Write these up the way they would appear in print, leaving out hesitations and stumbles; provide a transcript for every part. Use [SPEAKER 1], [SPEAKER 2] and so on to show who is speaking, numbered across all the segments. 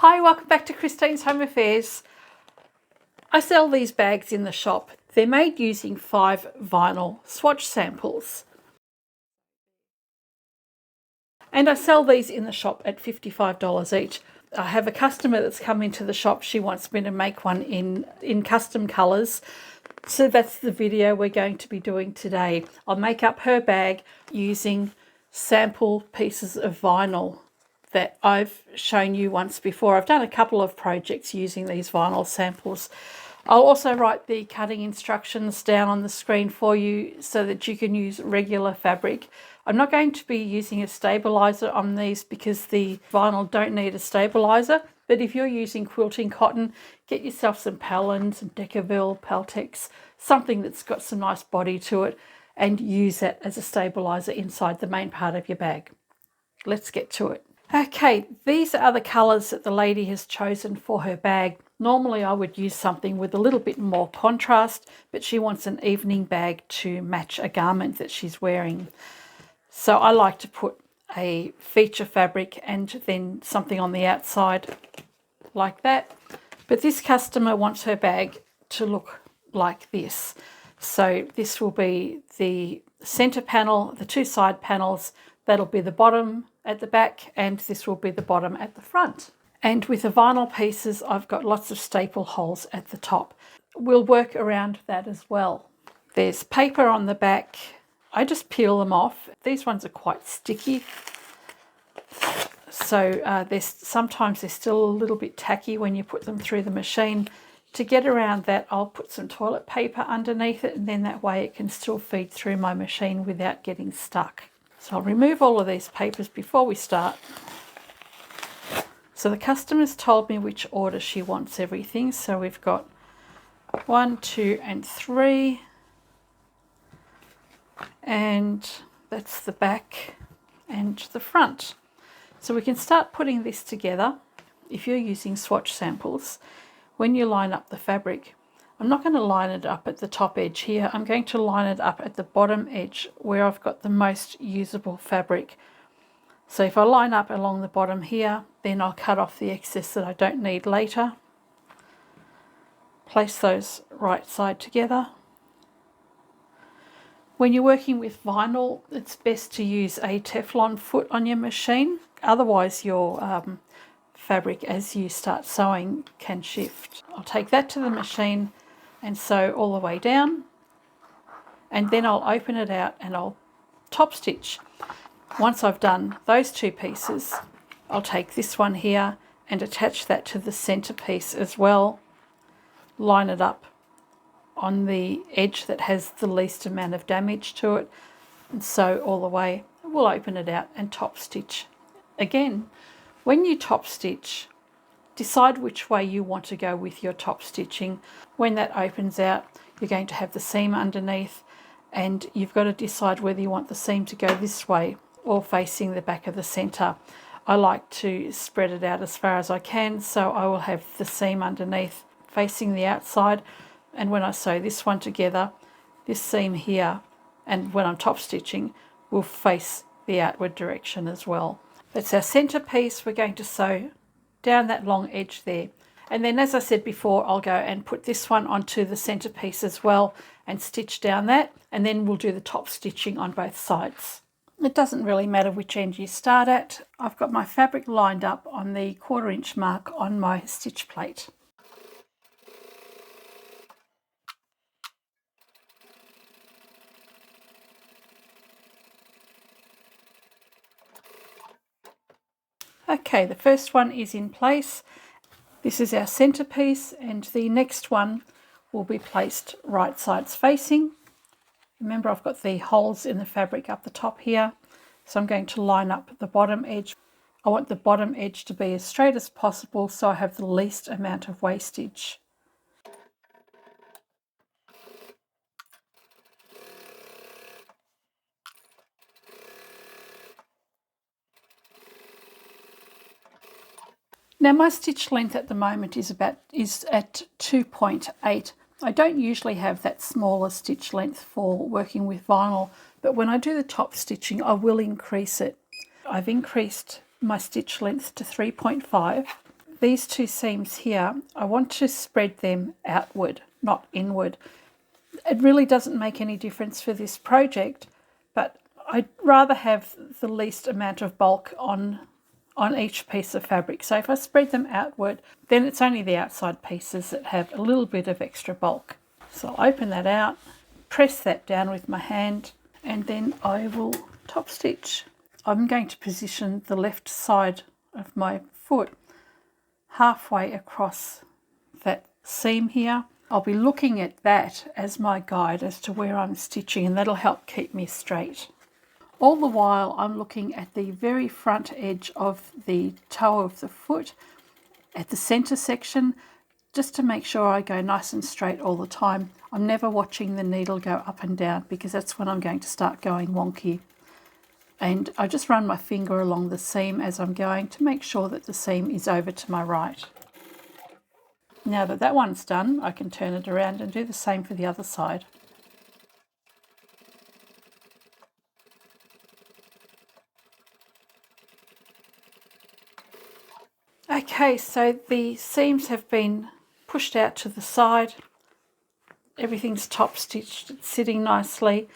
[SPEAKER 1] Hi, welcome back to Christine's Home Affairs. I sell these bags in the shop. They're made using 5 vinyl swatch samples. And I sell these in the shop at $55 each. I have a customer that's come into the shop. She wants me to make one in custom colours. So that's the video we're going to be doing today. I'll make up her bag using sample pieces of vinyl that I've shown you once before. I've done a couple of projects using these vinyl samples. I'll also write the cutting instructions down on the screen for you so that you can use regular fabric. I'm not going to be using a stabiliser on these because the vinyl don't need a stabiliser, but if you're using quilting cotton, get yourself some Pellin, some Decaville, Peltex, something that's got some nice body to it, and use that as a stabiliser inside the main part of your bag. Let's get to it. Okay, these are the colours that the lady has chosen for her bag. Normally I would use something with a little bit more contrast, but she wants an evening bag to match a garment that she's wearing. So I like to put a feature fabric and then something on the outside like that. But this customer wants her bag to look like this. So this will be the centre panel, the 2 side panels. That'll be the bottom at the back, and this will be the bottom at the front. And with the vinyl pieces, I've got lots of staple holes at the top. We'll work around that as well. There's paper on the back. I just peel them off. These ones are quite sticky. So sometimes they're still a little bit tacky when you put them through the machine. To get around that, I'll put some toilet paper underneath it, and then that way it can still feed through my machine without getting stuck. So I'll remove all of these papers before we start. So the customer's told me which order she wants everything. So we've got 1, 2, and 3. And that's the back and the front. So we can start putting this together. If you're using swatch samples, when you line up the fabric, I'm not going to line it up at the top edge here. I'm going to line it up at the bottom edge where I've got the most usable fabric. So if I line up along the bottom here, then I'll cut off the excess that I don't need later. Place those right side together. When you're working with vinyl, it's best to use a Teflon foot on your machine. Otherwise your fabric as you start sewing can shift. I'll take that to the machine and sew all the way down, and then I'll open it out and I'll top stitch. Once I've done those 2 pieces, I'll take this one here and attach that to the center piece as well. Line it up on the edge that has the least amount of damage to it, and sew all the way. We'll open it out and top stitch. Again, when you top stitch, decide which way you want to go with your top stitching. When that opens out, you're going to have the seam underneath, and you've got to decide whether you want the seam to go this way or facing the back of the center. I like to spread it out as far as I can, so I will have the seam underneath facing the outside, and when I sew this one together, this seam here, and when I'm top stitching, will face the outward direction as well. That's our center piece. We're going to sew down that long edge there. And then, as I said before, I'll go and put this one onto the center piece as well and stitch down that, and then we'll do the top stitching on both sides. It doesn't really matter which end you start at. I've got my fabric lined up on the 1/4 inch mark on my stitch plate. Okay, the first one is in place. This is our center piece, and the next one will be placed right sides facing. Remember, I've got the holes in the fabric up the top here, so I'm going to line up the bottom edge. I want the bottom edge to be as straight as possible so I have the least amount of wastage. Now my stitch length at the moment is at 2.8. I don't usually have that smaller stitch length for working with vinyl, but when I do the top stitching I will increase it. I've increased my stitch length to 3.5. these two seams here, I want to spread them outward, not inward. It really doesn't make any difference for this project, but I'd rather have the least amount of bulk on each piece of fabric. So if I spread them outward, then it's only the outside pieces that have a little bit of extra bulk. So I'll open that out, press that down with my hand, and then I will top stitch. I'm going to position the left side of my foot halfway across that seam here. I'll be looking at that as my guide as to where I'm stitching, and that'll help keep me straight. All the while I'm looking at the very front edge of the toe of the foot at the center section, just to make sure I go nice and straight all the time. I'm never watching the needle go up and down, because that's when I'm going to start going wonky. And I just run my finger along the seam as I'm going to make sure that the seam is over to my right. Now that that one's done, I can turn it around and do the same for the other side. Okay, so the seams have been pushed out to the side. Everything's top stitched, it's sitting nicely,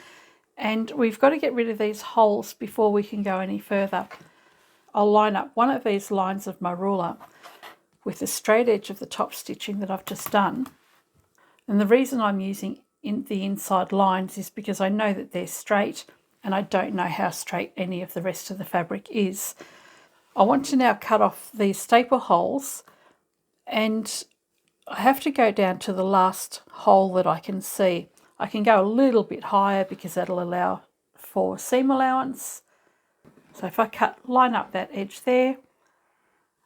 [SPEAKER 1] and we've got to get rid of these holes before we can go any further. I'll line up one of these lines of my ruler with the straight edge of the top stitching that I've just done. And the reason I'm using the inside lines is because I know that they're straight, and I don't know how straight any of the rest of the fabric is. I want to now cut off these staple holes, and I have to go down to the last hole that I can see. I can go a little bit higher because that'll allow for seam allowance. So if I line up that edge there,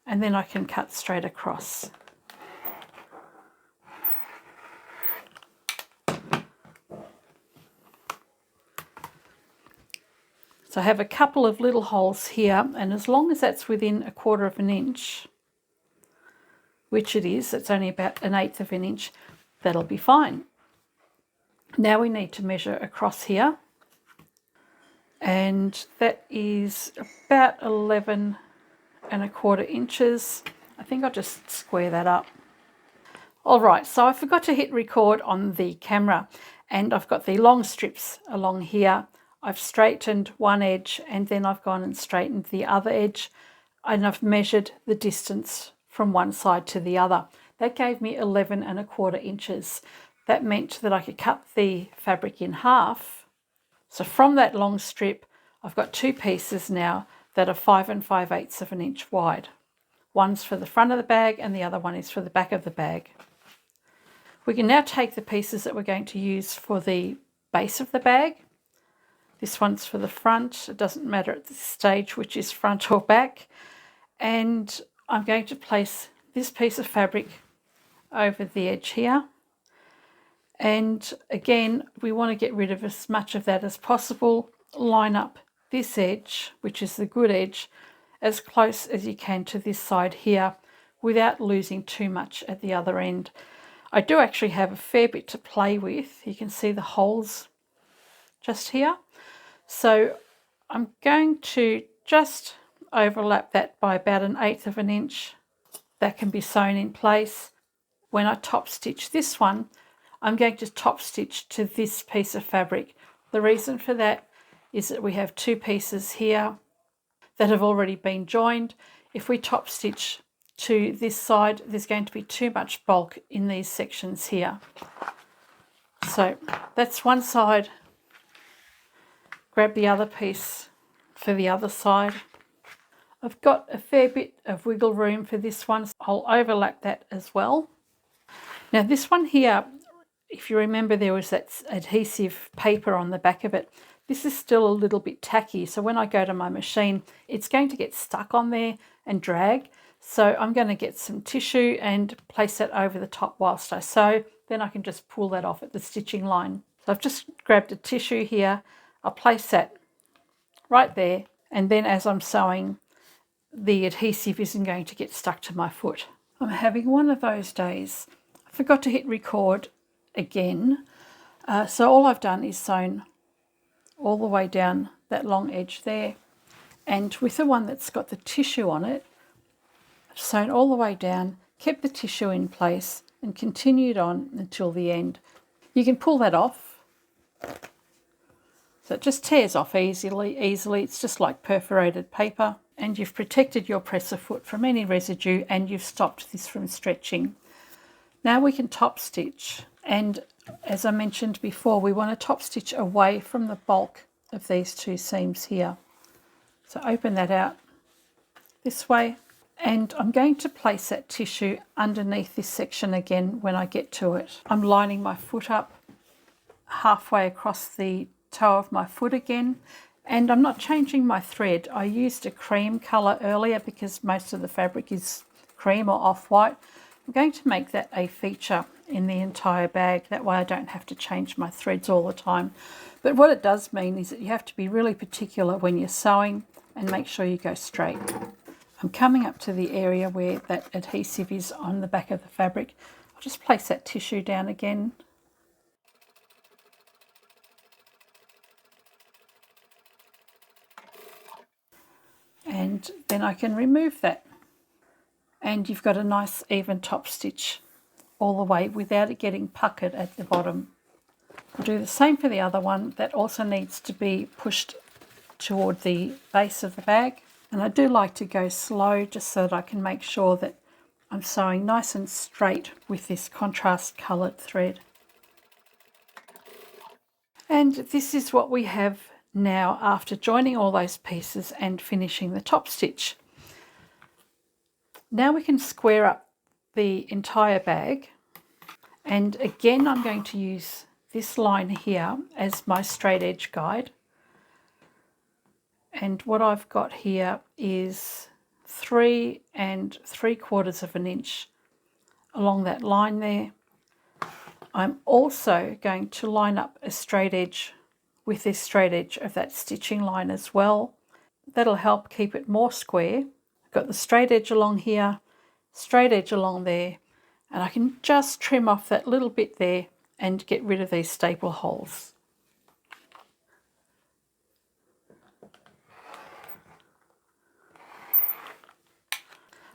[SPEAKER 1] and then I can cut straight across. So I have a couple of little holes here, and as long as that's within 1/4 of an inch, which it is, it's only about 1/8 of an inch, that'll be fine. Now we need to measure across here, and that is about 11 1/4 inches. I think I'll just square that up. All right, so I forgot to hit record on the camera, and I've got the long strips along here. I've straightened one edge, and then I've gone and straightened the other edge, and I've measured the distance from one side to the other. That gave me 11 1/4 inches. That meant that I could cut the fabric in half. So from that long strip, I've got two pieces now that are 5 5/8 of an inch wide. One's for the front of the bag, and the other one is for the back of the bag. We can now take the pieces that we're going to use for the base of the bag. This one's for the front. It doesn't matter at this stage which is front or back. And I'm going to place this piece of fabric over the edge here. And again, we want to get rid of as much of that as possible. Line up this edge, which is the good edge, as close as you can to this side here without losing too much at the other end. I do actually have a fair bit to play with. You can see the holes just here. So I'm going to just overlap that by about 1/8 of an inch. That can be sewn in place. When I top stitch this one, I'm going to top stitch to this piece of fabric. The reason for that is that we have two pieces here that have already been joined. If we top stitch to this side, there's going to be too much bulk in these sections here. So that's one side. Grab the other piece for the other side. I've got a fair bit of wiggle room for this one, so I'll overlap that as well. Now this one here, if you remember, there was that adhesive paper on the back of it. This is still a little bit tacky, so when I go to my machine, it's going to get stuck on there and drag. So I'm going to get some tissue and place that over the top whilst I sew. Then I can just pull that off at the stitching line. So I've just grabbed a tissue here. I'll place that right there, and then as I'm sewing, the adhesive isn't going to get stuck to my foot. I'm having one of those days. I forgot to hit record again. So all I've done is sewn all the way down that long edge there, and with the one that's got the tissue on it, I've sewn all the way down, kept the tissue in place and continued on until the end. You can pull that off, so it just tears off easily. It's just like perforated paper, and you've protected your presser foot from any residue and you've stopped this from stretching. Now we can top stitch, and as I mentioned before, we want to top stitch away from the bulk of these two seams here. So open that out this way, and I'm going to place that tissue underneath this section again when I get to it. I'm lining my foot up halfway across the toe of my foot again, and I'm not changing my thread. I used a cream colour earlier because most of the fabric is cream or off-white. I'm going to make that a feature in the entire bag. That way I don't have to change my threads all the time. But what it does mean is that you have to be really particular when you're sewing and make sure you go straight. I'm coming up to the area where that adhesive is on the back of the fabric. I'll just place that tissue down again. And then I can remove that. And you've got a nice even top stitch all the way without it getting puckered at the bottom. I'll do the same for the other one. That also needs to be pushed toward the base of the bag. And I do like to go slow just so that I can make sure that I'm sewing nice and straight with this contrast coloured thread. And this is what we have now after joining all those pieces and finishing the top stitch. Now we can square up the entire bag, and again I'm going to use this line here as my straight edge guide, and what I've got here is 3 3/4 of an inch along that line there. I'm also going to line up a straight edge with this straight edge of that stitching line as well. That'll help keep it more square. I've got the straight edge along here, straight edge along there, and I can just trim off that little bit there and get rid of these staple holes.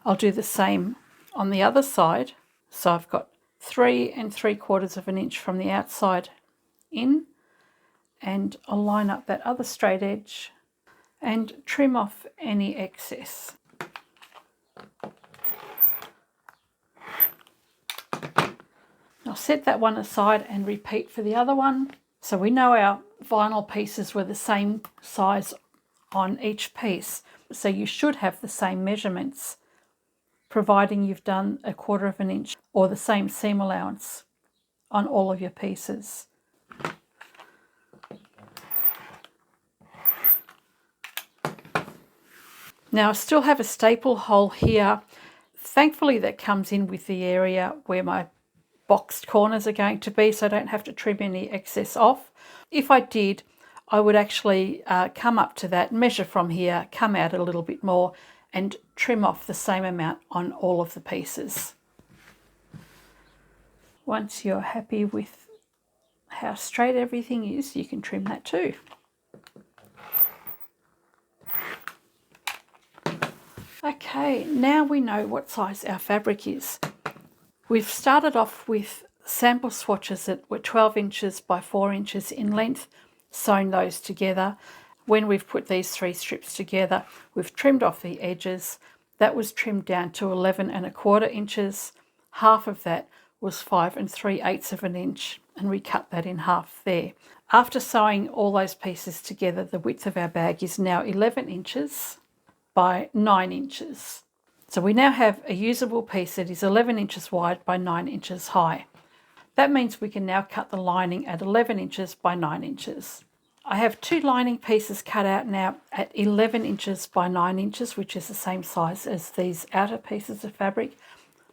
[SPEAKER 1] I'll do the same on the other side. So I've got 3 3/4 of an inch from the outside in, and I'll line up that other straight edge and trim off any excess. I'll set that one aside and repeat for the other one. So we know our vinyl pieces were the same size on each piece, so you should have the same measurements, providing you've done 1/4 of an inch or the same seam allowance on all of your pieces. Now I still have a staple hole here. Thankfully that comes in with the area where my boxed corners are going to be, so I don't have to trim any excess off. If I did, I would actually come up to that, measure from here, come out a little bit more and trim off the same amount on all of the pieces. Once you're happy with how straight everything is, you can trim that too. Okay, now we know what size our fabric is. We've started off with sample swatches that were 12 inches by 4 inches in length, sewn those together. When we've put these 3 strips together, we've trimmed off the edges. That was trimmed down to 11 1/4 inches. Half of that was 5 3/8 of an inch, and we cut that in half there. After sewing all those pieces together, the width of our bag is now 11 inches by 9 inches. So we now have a usable piece that is 11 inches wide by 9 inches high. That means we can now cut the lining at 11 inches by 9 inches. I have 2 lining pieces cut out now at 11 inches by 9 inches, which is the same size as these outer pieces of fabric.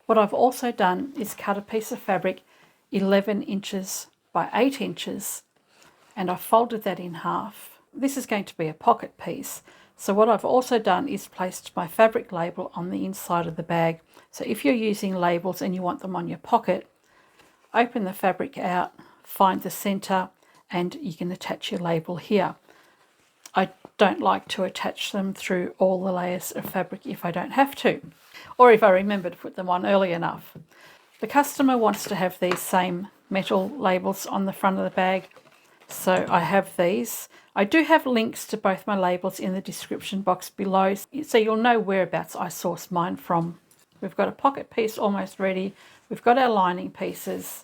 [SPEAKER 1] What I've also done is cut a piece of fabric 11 inches by 8 inches, and I folded that in half. This is going to be a pocket piece. So what I've also done is placed my fabric label on the inside of the bag. So if you're using labels and you want them on your pocket, open the fabric out, find the center, and you can attach your label here. I don't like to attach them through all the layers of fabric if I don't have to, or if I remember to put them on early enough. The customer wants to have these same metal labels on the front of the bag, so I have these. I do have links to both my labels in the description box below, so you'll know whereabouts I source mine from. We've got a pocket piece almost ready. We've got our lining pieces.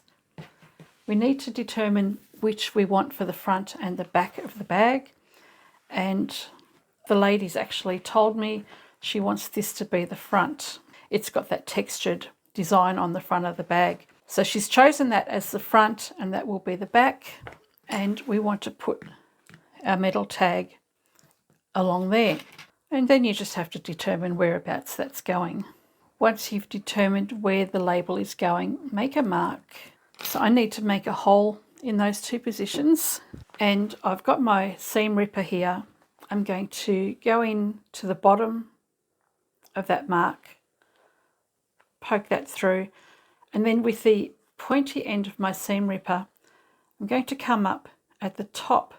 [SPEAKER 1] We need to determine which we want for the front and the back of the bag. And the lady's actually told me she wants this to be the front. It's got that textured design on the front of the bag. So she's chosen that as the front, and that will be the back. And we want to put our metal tag along there. And then you just have to determine whereabouts that's going. Once you've determined where the label is going, make a mark. So I need to make a hole in those two positions, and I've got my seam ripper here. I'm going to go in to the bottom of that mark, poke that through, and then with the pointy end of my seam ripper, I'm going to come up at the top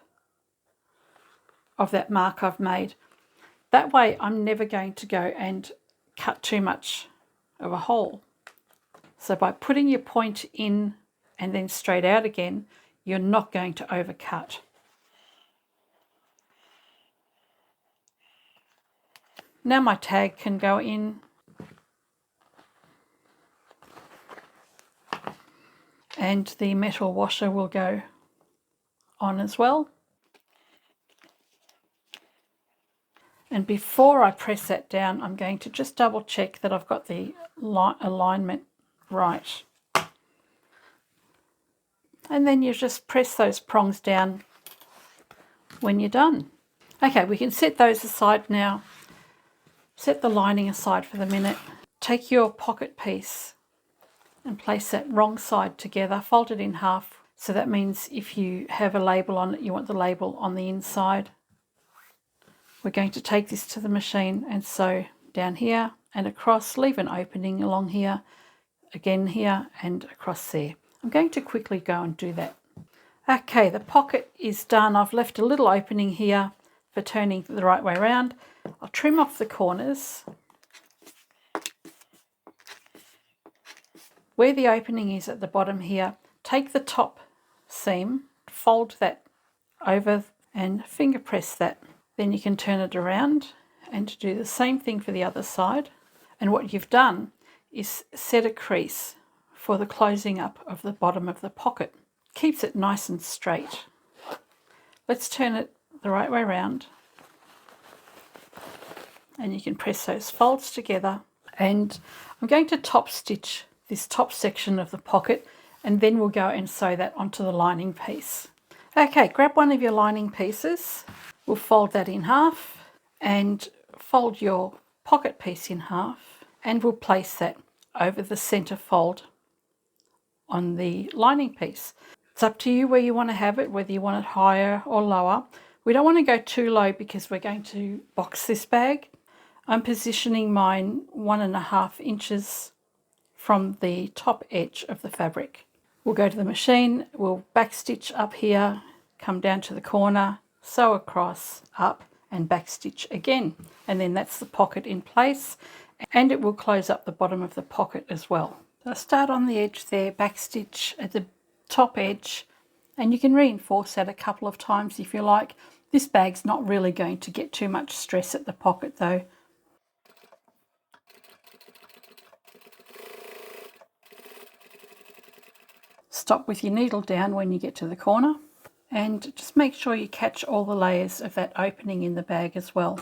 [SPEAKER 1] of that mark I've made. That way I'm never going to go and cut too much of a hole. So by putting your point in and then straight out again, you're not going to overcut. Now my tag can go in, and the metal washer will go on as well. And before I press that down, I'm going to just double check that I've got the alignment right. And then you just press those prongs down when you're done. Okay, we can set those aside now. Set the lining aside for the minute. Take your pocket piece and place that wrong side together. Fold it in half. So that means if you have a label on it, you want the label on the inside. We're going to take this to the machine and sew down here and across. Leave an opening along here, again here and across there. I'm going to quickly go and do that. Okay, the pocket is done. I've left a little opening here for turning the right way around. I'll trim off the corners. Where the opening is at the bottom here, take the top seam, fold that over and finger press that. Then you can turn it around and do the same thing for the other side. And what you've done is set a crease for the closing up of the bottom of the pocket. Keeps it nice and straight. Let's turn it the right way around. And you can press those folds together. And I'm going to top stitch this top section of the pocket, and then we'll go and sew that onto the lining piece. Okay, grab one of your lining pieces. We'll fold that in half and fold your pocket piece in half, and we'll place that over the centre fold on the lining piece. It's up to you where you want to have it, whether you want it higher or lower. We don't want to go too low because we're going to box this bag. I'm positioning mine 1.5 inches from the top edge of the fabric. We'll go to the machine, we'll back stitch up here, come down to the corner, sew across, up and back stitch again. And then that's the pocket in place, and it will close up the bottom of the pocket as well. So start on the edge there, back stitch at the top edge, and you can reinforce that a couple of times if you like. This bag's not really going to get too much stress at the pocket though. Stop with your needle down when you get to the corner, and just make sure you catch all the layers of that opening in the bag as well.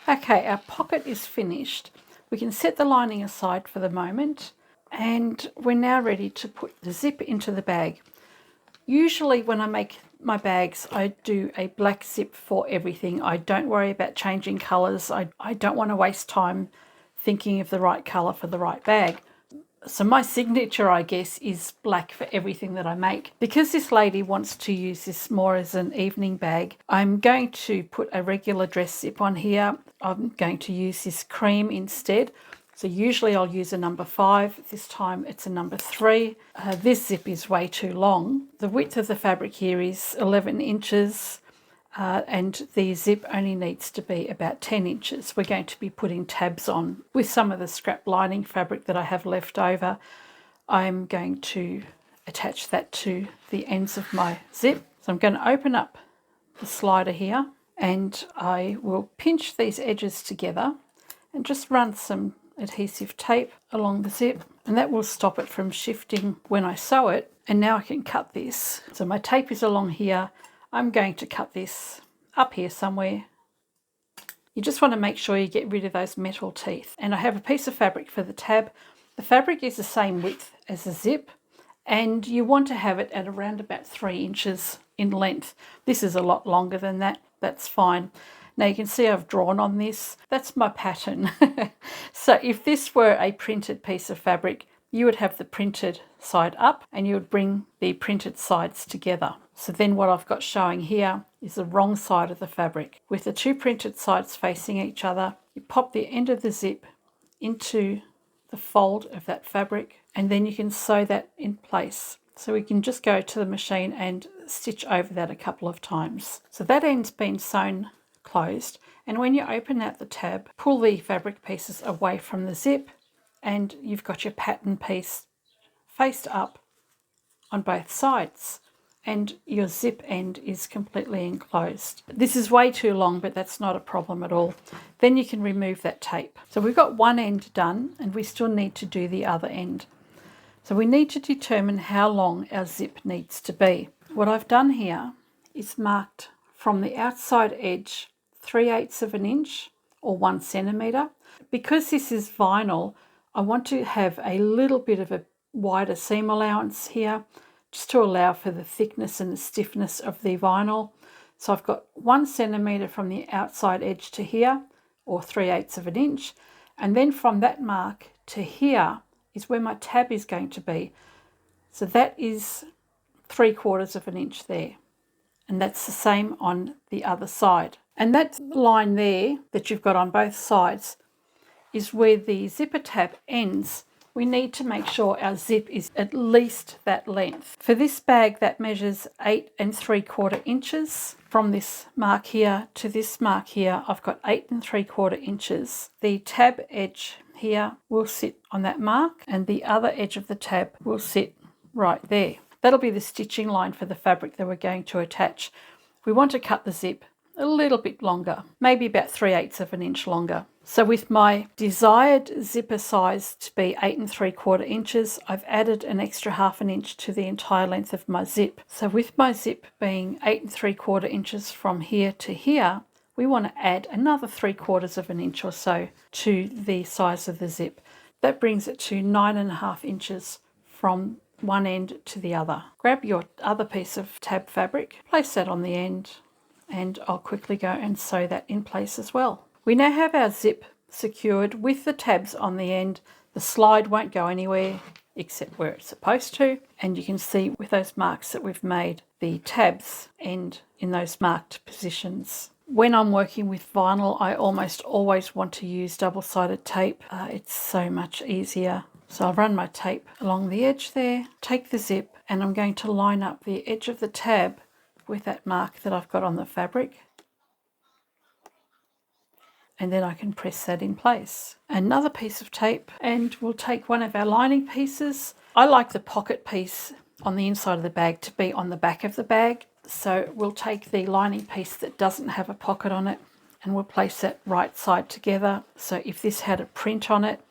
[SPEAKER 1] Okay, our pocket is finished. We can set the lining aside for the moment, and we're now ready to put the zip into the bag. Usually when I make my bags, I do a black zip for everything. I don't worry about changing colours. I don't want to waste time thinking of the right colour for the right bag. So my signature, I guess, is black for everything that I make. Because this lady wants to use this more as an evening bag, I'm going to put a regular dress zip on here. I'm going to use this cream instead. So usually I'll use a number 5. This time it's a number 3. This zip is way too long. The width of the fabric here is 11 inches. And the zip only needs to be about 10 inches. We're going to be putting tabs on with some of the scrap lining fabric that I have left over. I'm going to attach that to the ends of my zip. So I'm going to open up the slider here and I will pinch these edges together and just run some adhesive tape along the zip, and that will stop it from shifting when I sew it. And now I can cut this. So my tape is along here. I'm going to cut this up here somewhere. You just want to make sure you get rid of those metal teeth. And I have a piece of fabric for the tab. The fabric is the same width as the zip, and you want to have it at around about 3 inches in length. This is a lot longer than that. That's fine. Now you can see I've drawn on this. That's my pattern. So if this were a printed piece of fabric, you would have the printed side up and you would bring the printed sides together. So then what I've got showing here is the wrong side of the fabric. With the 2 printed sides facing each other, you pop the end of the zip into the fold of that fabric, and then you can sew that in place. So we can just go to the machine and stitch over that a couple of times. So that end's been sewn closed, and when you open out the tab, pull the fabric pieces away from the zip, and you've got your pattern piece faced up on both sides, and your zip end is completely enclosed. This is way too long, but that's not a problem at all. Then you can remove that tape. So we've got one end done, and we still need to do the other end. So we need to determine how long our zip needs to be. What I've done here is marked from the outside edge 3/8 of an inch or 1 centimetre. Because this is vinyl, I want to have a little bit of a wider seam allowance here, just to allow for the thickness and the stiffness of the vinyl. So I've got 1 centimetre from the outside edge to here, or 3/8 of an inch, and then from that mark to here is where my tab is going to be. So that is 3/4 of an inch there, and that's the same on the other side. And that line there that you've got on both sides is where the zipper tab ends. We need to make sure our zip is at least that length. For this bag, that measures 8 3/4 inches. From this mark here to this mark here, I've got 8 3/4 inches. The tab edge here will sit on that mark, and the other edge of the tab will sit right there. That'll be the stitching line for the fabric that we're going to attach. We want to cut the zip a little bit longer, maybe about 3/8 of an inch longer. So with my desired zipper size to be 8 3/4 inches, I've added an extra 1/2 inch to the entire length of my zip. So with my zip being 8 3/4 inches from here to here, we want to add another 3/4 of an inch or so to the size of the zip. That brings it to 9.5 inches from one end to the other. Grab your other piece of tab fabric, place that on the end, and I'll quickly go and sew that in place as well. We now have our zip secured with the tabs on the end. The slide won't go anywhere except where it's supposed to, and you can see with those marks that we've made, the tabs end in those marked positions. When I'm working with vinyl, I almost always want to use double-sided tape. It's so much easier. So I'll run my tape along the edge there, take the zip, and I'm going to line up the edge of the tab with that mark that I've got on the fabric. And then I can press that in place. Another piece of tape, and we'll take one of our lining pieces. I like the pocket piece on the inside of the bag to be on the back of the bag. So we'll take the lining piece that doesn't have a pocket on it, and we'll place that right side together. So if this had a print on it,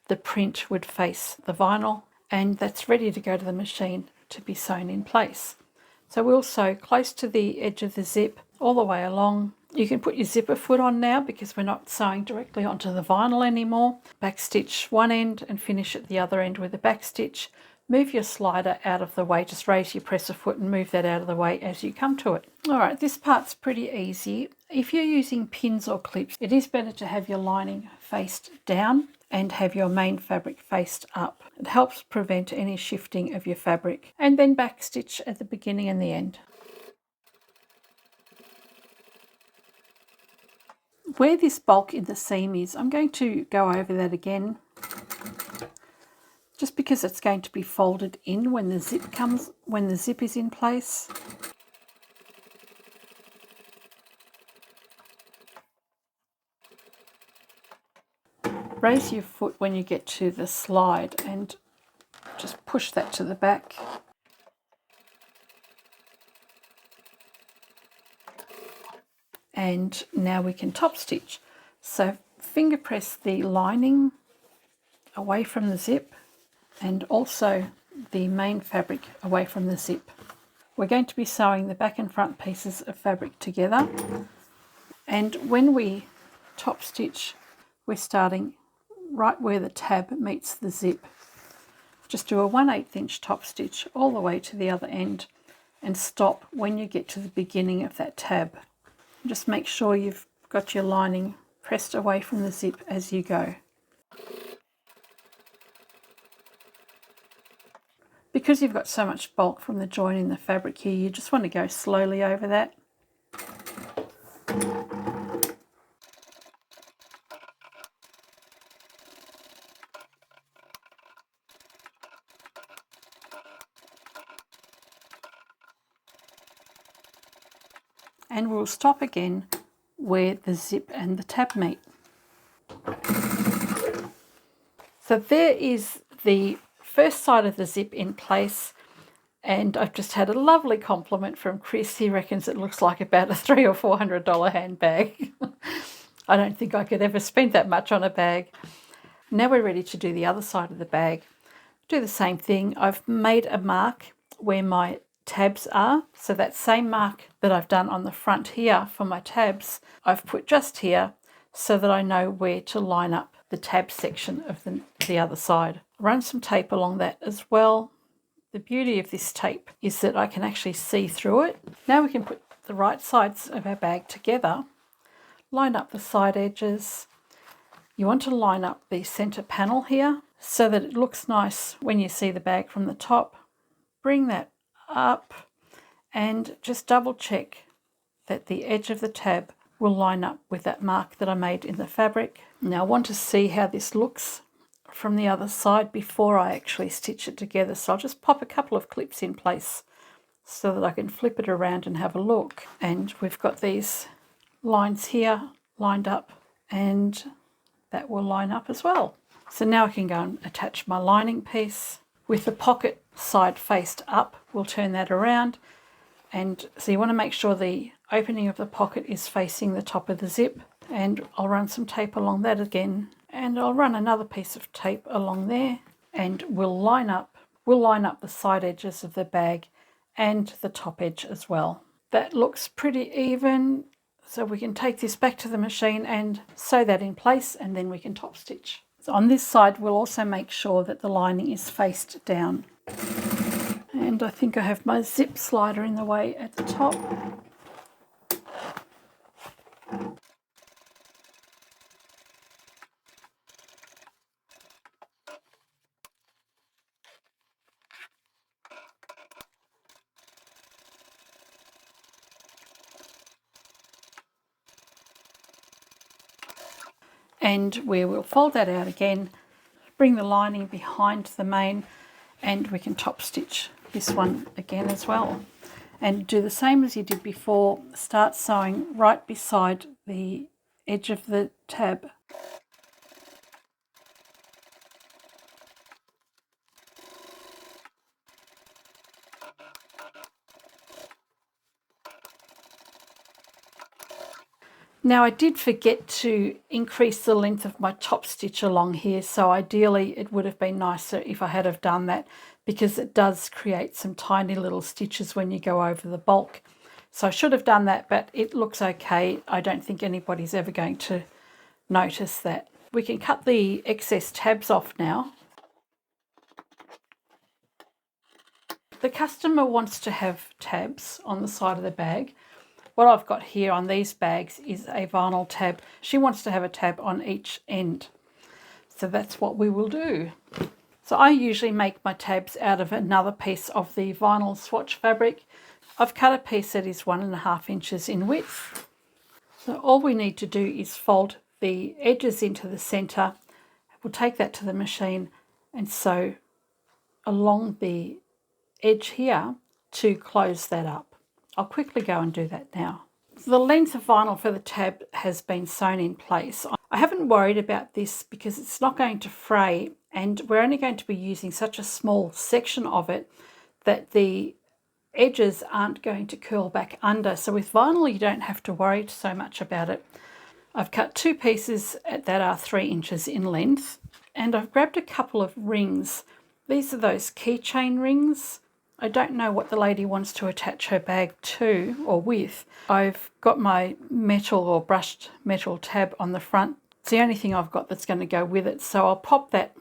[SPEAKER 1] the print would face the vinyl, and that's ready to go to the machine to be sewn in place. So we'll sew close to the edge of the zip all the way along. You can put your zipper foot on now because we're not sewing directly onto the vinyl anymore. Back stitch one end and finish at the other end with a back stitch. Move your slider out of the way, just raise your presser foot and move that out of the way as you come to it. All right, this part's pretty easy. If you're using pins or clips, it is better to have your lining faced down and have your main fabric faced up. It helps prevent any shifting of your fabric. And then back stitch at the beginning and the end. Where this bulk in the seam is, I'm going to go over that again because it's going to be folded in when the zip is in place. Raise your foot when you get to the slide and just push that to the back. And now we can top stitch. So finger press the lining away from the zip and also the main fabric away from the zip. We're going to be sewing the back and front pieces of fabric together, and when we top stitch, we're starting right where the tab meets the zip. Just do a 1/8 inch top stitch all the way to the other end and stop when you get to the beginning of that tab. Just make sure you've got your lining pressed away from the zip as you go. Because you've got so much bulk from the join in the fabric here, you just want to go slowly over that. And we'll stop again where the zip and the tab meet. So there is the first side of the zip in place, and I've just had a lovely compliment from Chris. He reckons it looks like about a $300 or $400 handbag. I don't think I could ever spend that much on a bag. Now we're ready to do the other side of the bag. Do the same thing. I've made a mark where my tabs are, so that same mark that I've done on the front here for my tabs, I've put just here so that I know where to line up the tab section of the other side. Run some tape along that as well. The beauty of this tape is that I can actually see through it. Now we can put the right sides of our bag together, line up the side edges. You want to line up the center panel here so that it looks nice when you see the bag from the top. Bring that up and just double check that the edge of the tab will line up with that mark that I made in the fabric. Now I want to see how this looks from the other side before I actually stitch it together, so I'll just pop a couple of clips in place so that I can flip it around and have a look. And we've got these lines here lined up, and that will line up as well. So now I can go and attach my lining piece. With the pocket side faced up, we'll turn that around, and so you want to make sure the opening of the pocket is facing the top of the zip, and I'll run some tape along that again, and I'll run another piece of tape along there, and we'll line up the side edges of the bag and the top edge as well. That looks pretty even, so we can take this back to the machine and sew that in place, and then we can top stitch. So on this side, we'll also make sure that the lining is faced down. And I think I have my zip slider in the way at the top. And we will fold that out again, bring the lining behind the main, and we can top stitch this one again as well. And do the same as you did before. Start sewing right beside the edge of the tab. Now I did forget to increase the length of my top stitch along here, so ideally it would have been nicer if I had have done that, because it does create some tiny little stitches when you go over the bulk. So I should have done that, but it looks okay. I don't think anybody's ever going to notice that. We can cut the excess tabs off now. The customer wants to have tabs on the side of the bag. What I've got here on these bags is a vinyl tab. She wants to have a tab on each end. So that's what we will do. So I usually make my tabs out of another piece of the vinyl swatch fabric. I've cut a piece that is 1.5 inches in width. So all we need to do is fold the edges into the center. We'll take that to the machine and sew along the edge here to close that up. I'll quickly go and do that now. The length of vinyl for the tab has been sewn in place. I haven't worried about this because it's not going to fray, and we're only going to be using such a small section of it that the edges aren't going to curl back under. So with vinyl you don't have to worry so much about it. I've cut 2 pieces that are 3 inches in length, and I've grabbed a couple of rings. These are those keychain rings. I don't know what the lady wants to attach her bag to or with. I've got my metal or brushed metal tab on the front. It's the only thing I've got that's going to go with it. So I'll pop that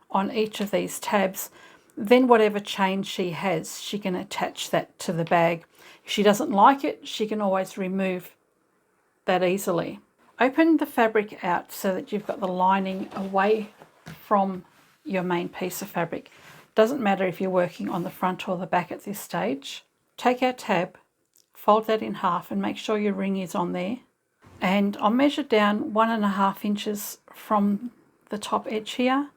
[SPEAKER 1] on each of these tabs. Then whatever chain she has, she can attach that to the bag. If she doesn't like it, she can always remove that easily. Open the fabric out so that you've got the lining away from your main piece of fabric. Doesn't matter if you're working on the front or the back at this stage. Take our tab, fold that in half and make sure your ring is on there. And I'll measure down 1.5 inches from the top edge here,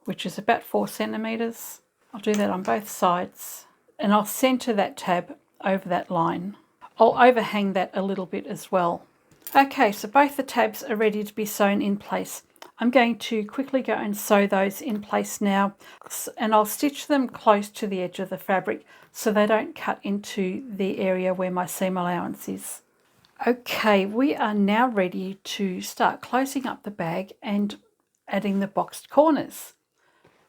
[SPEAKER 1] which is about 4 centimetres. I'll do that on both sides, and I'll centre that tab over that line. I'll overhang that a little bit as well. Okay, so both the tabs are ready to be sewn in place. I'm going to quickly go and sew those in place now, and I'll stitch them close to the edge of the fabric so they don't cut into the area where my seam allowance is. Okay, we are now ready to start closing up the bag and adding the boxed corners.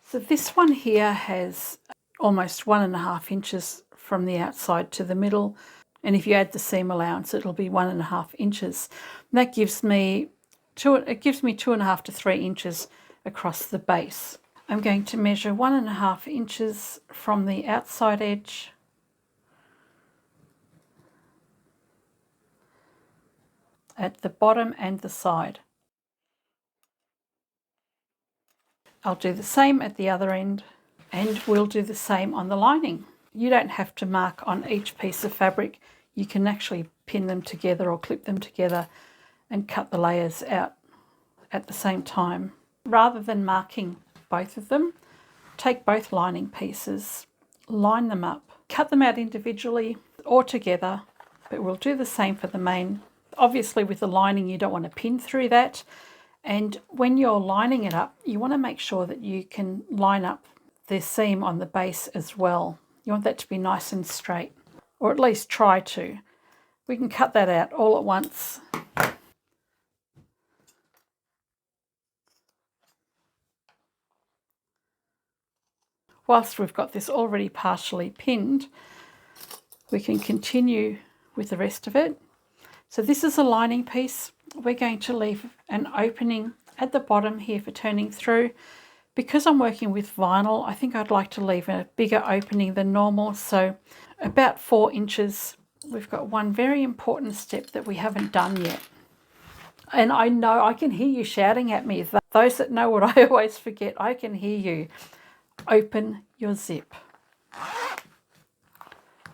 [SPEAKER 1] So this one here has almost 1.5 inches from the outside to the middle, and if you add the seam allowance it'll be 1.5 inches. And that gives me 2.5 to 3 inches across the base. I'm going to measure 1.5 inches from the outside edge at the bottom and the side. I'll do the same at the other end, and we'll do the same on the lining. You don't have to mark on each piece of fabric. You can actually pin them together or clip them together and cut the layers out at the same time. Rather than marking both of them, take both lining pieces, line them up, cut them out individually or together, but we'll do the same for the main. Obviously with the lining you don't want to pin through that, and when you're lining it up you want to make sure that you can line up the seam on the base as well. You want that to be nice and straight, or at least try to. We can cut that out all at once. Whilst we've got this already partially pinned, we can continue with the rest of it. So this is a lining piece. We're going to leave an opening at the bottom here for turning through. Because I'm working with vinyl, I think I'd like to leave a bigger opening than normal, so about 4 inches. We've got one very important step that we haven't done yet. And I know I can hear you shouting at me. Those that know what I always forget, I can hear you. Open your zip.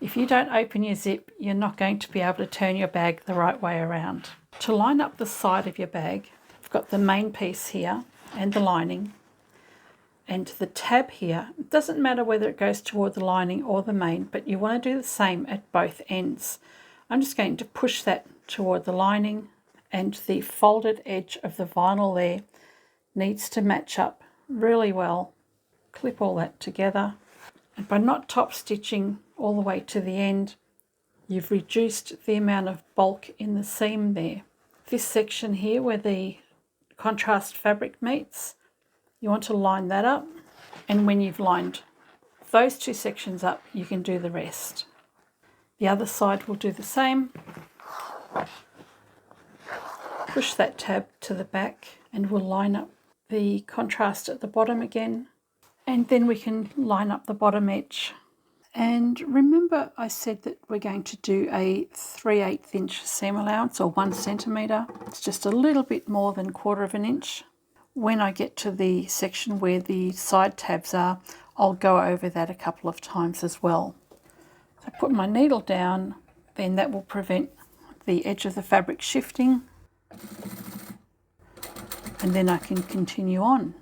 [SPEAKER 1] If you don't open your zip, you're not going to be able to turn your bag the right way around. To line up the side of your bag, I've got the main piece here and the lining. And the tab here, it doesn't matter whether it goes toward the lining or the main, but you want to do the same at both ends. I'm just going to push that toward the lining, and the folded edge of the vinyl there needs to match up really well. Clip all that together, and by not top stitching all the way to the end, you've reduced the amount of bulk in the seam there. This section here where the contrast fabric meets, you want to line that up, and when you've lined those two sections up, you can do the rest. The other side will do the same. Push that tab to the back and we'll line up the contrast at the bottom again, and then we can line up the bottom edge. And remember I said that we're going to do a 3/8 inch seam allowance, or 1 centimetre. It's just a little bit more than 1/4 inch. When I get to the section where the side tabs are, I'll go over that a couple of times as well. So I put my needle down, then that will prevent the edge of the fabric shifting, and then I can continue on.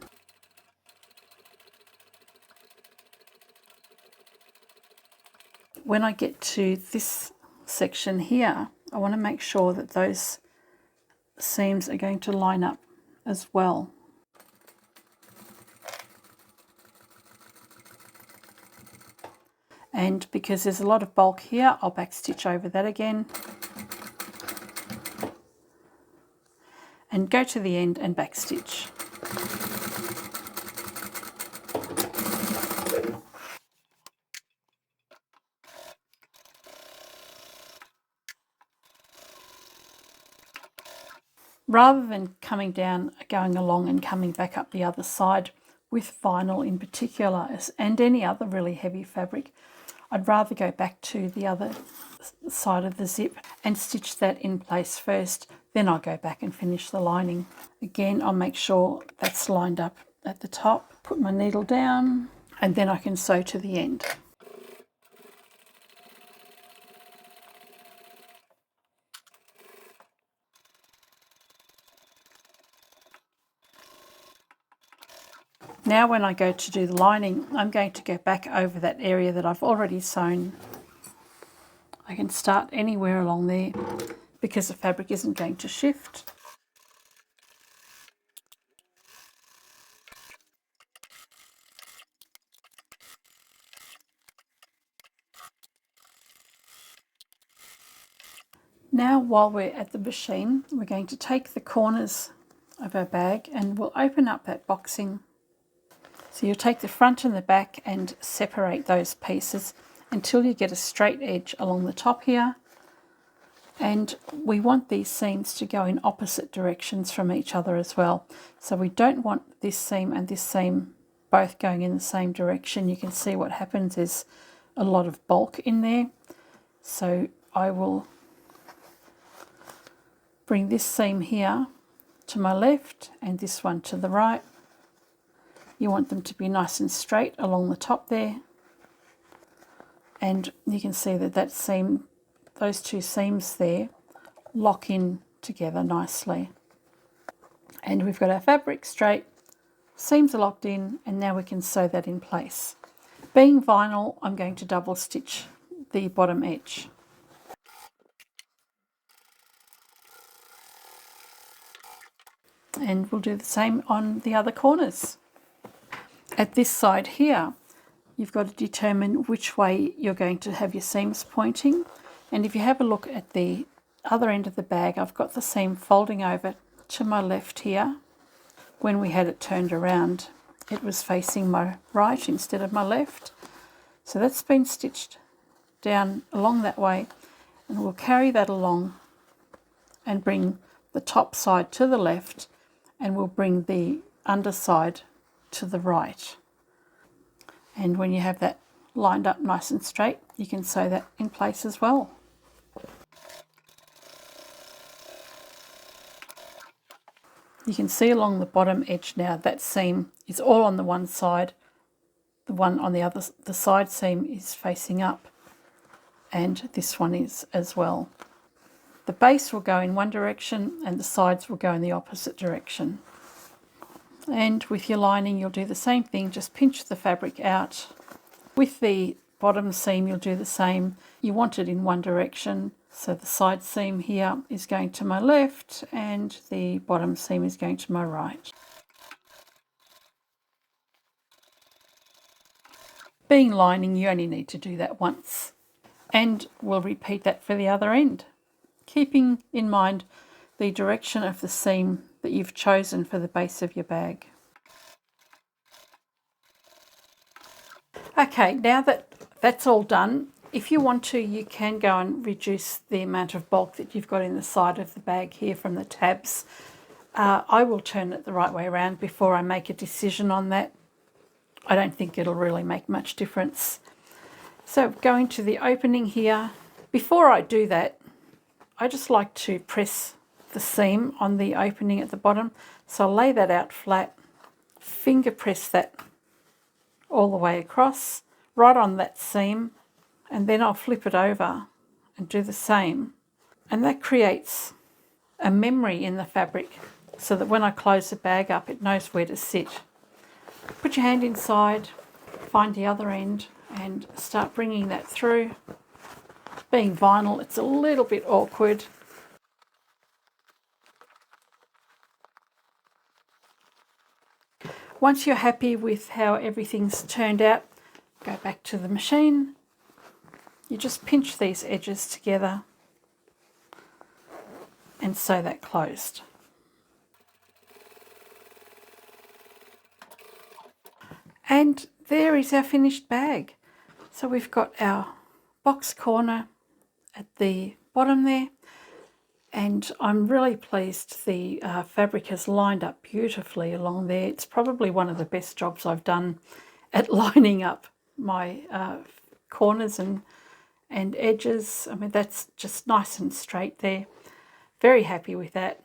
[SPEAKER 1] when I get to this section here, I want to make sure that those seams are going to line up as well. And because there's a lot of bulk here, I'll backstitch over that again and go to the end and backstitch. Rather than coming down, going along and coming back up the other side with vinyl in particular, and any other really heavy fabric, I'd rather go back to the other side of the zip and stitch that in place first, then I'll go back and finish the lining. Again, I'll make sure that's lined up at the top, put my needle down, and then I can sew to the end. Now when I go to do the lining, I'm going to go back over that area that I've already sewn. I can start anywhere along there because the fabric isn't going to shift. Now while we're at the machine, we're going to take the corners of our bag and we'll open up that boxing. So you'll take the front and the back and separate those pieces until you get a straight edge along the top here. And we want these seams to go in opposite directions from each other as well. So we don't want this seam and this seam both going in the same direction. You can see what happens is a lot of bulk in there. So I will bring this seam here to my left and this one to the right. You want them to be nice and straight along the top there. And you can see that that seam, those two seams there, lock in together nicely. And we've got our fabric straight, seams are locked in, and now we can sew that in place. Being vinyl, I'm going to double stitch the bottom edge. And we'll do the same on the other corners. At this side here, you've got to determine which way you're going to have your seams pointing. And if you have a look at the other end of the bag, I've got the seam folding over to my left here. When we had it turned around, it was facing my right instead of my left. So that's been stitched down along that way, and we'll carry that along and bring the top side to the left, and we'll bring the underside to the right. And when you have that lined up nice and straight, you can sew that in place as well. You can see along the bottom edge now that seam is all on the one side. The one on the other, the side seam is facing up, and this one is as well. The base will go in one direction and the sides will go in the opposite direction. And with your lining, you'll do the same thing, just pinch the fabric out. With the bottom seam, you'll do the same. You want it in one direction, so the side seam here is going to my left and the bottom seam is going to my right. Being lining, you only need to do that once, and we'll repeat that for the other end, keeping in mind the direction of the seam that you've chosen for the base of your bag. Okay, now that that's all done, if you want to, you can go and reduce the amount of bulk that you've got in the side of the bag here from the tabs. I will turn it the right way around before I make a decision on that. I don't think it'll really make much difference. So going to the opening here, before I do that, I just like to press the seam on the opening at the bottom. So I'll lay that out flat, finger press that all the way across, right on that seam, and then I'll flip it over and do the same. And that creates a memory in the fabric so that when I close the bag up, it knows where to sit. Put your hand inside, find the other end, and start bringing that through. Being vinyl, it's a little bit awkward. Once you're happy with how everything's turned out, go back to the machine. You just pinch these edges together and sew that closed. And there is our finished bag. So we've got our box corner at the bottom there, and I'm really pleased the fabric has lined up beautifully along there. It's probably one of the best jobs I've done at lining up my corners and edges. I mean, that's just nice and straight there. Very happy with that.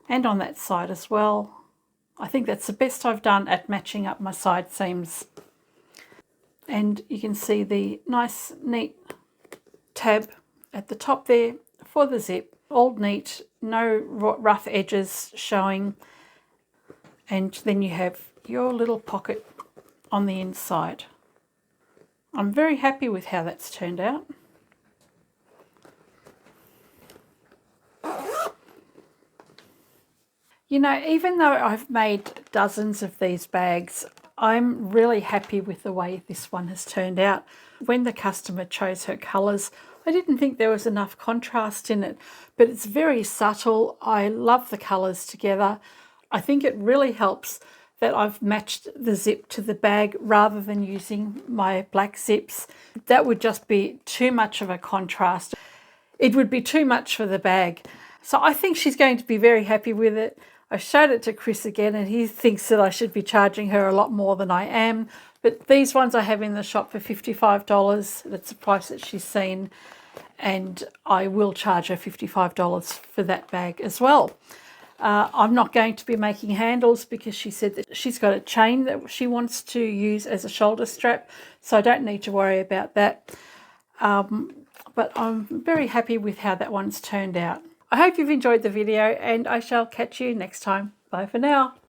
[SPEAKER 1] And on that side as well. I think that's the best I've done at matching up my side seams. And you can see the nice neat tab at the top there for the zip. All neat, no rough edges showing. And then you have your little pocket on the inside. I'm very happy with how that's turned out. You know, even though I've made dozens of these bags, I'm really happy with the way this one has turned out. When the customer chose her colours, I didn't think there was enough contrast in it, but it's very subtle. I love the colours together. I think it really helps that I've matched the zip to the bag rather than using my black zips. That would just be too much of a contrast. It would be too much for the bag. So I think she's going to be very happy with it. I showed it to Chris again and he thinks that I should be charging her a lot more than I am. But these ones I have in the shop for $55. That's the price that she's seen. And I will charge her $55 for that bag as well. I'm not going to be making handles because she said that she's got a chain that she wants to use as a shoulder strap. So I don't need to worry about that. But I'm very happy with how that one's turned out. I hope you've enjoyed the video and I shall catch you next time. Bye for now.